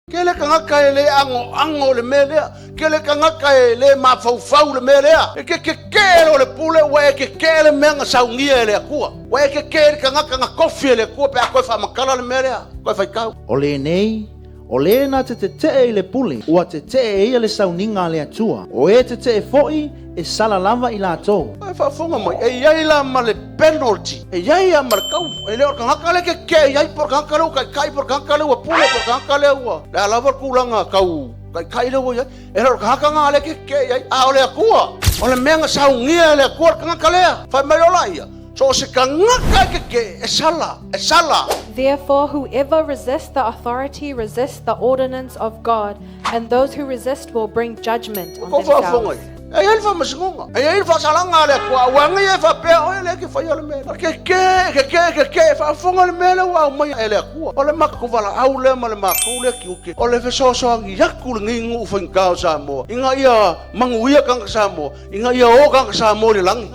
Kele kangaka le ango le melea. Kele kangaka le mafau le melea. Ke le pule wa ke le menga saungia le akua. Wa ke kangaka kofi le akua pe koe fa makala le melea. Koe fa kau. O nei, o lena tete'e le pule, ua tete'e ia le sauninga le atua. O tete'e fo'i e sala lava i lātou. Ai fa fonga mai, e iai la ma le penalty. E iai a markau. E leo kangaka le ke iai por kangaka le kai por kangaka le pule por kangaka le ua. La lava kulanga kau. Kai le ua. E leo kangaka nga le ke iai a o le akua. O le menga saungia le akua kangaka le. Fa mai ola ia. So se kangaka ke e sala. Therefore, whoever resists the authority resists the ordinance of God, and those who resist will bring judgment on themselves. Ai fa masingonga. Ai fa salanga le kwa wangi e fa pe o le ke fa yo le me. Ke fa fonga le me le wa mai ele kwa. O le makku vala au le ma le makku le ki o le fe so ngi yakku le ngingu fa ngau sa mo. Inga ia manguia kang sa mo. Inga ia o kang sa mo le langi.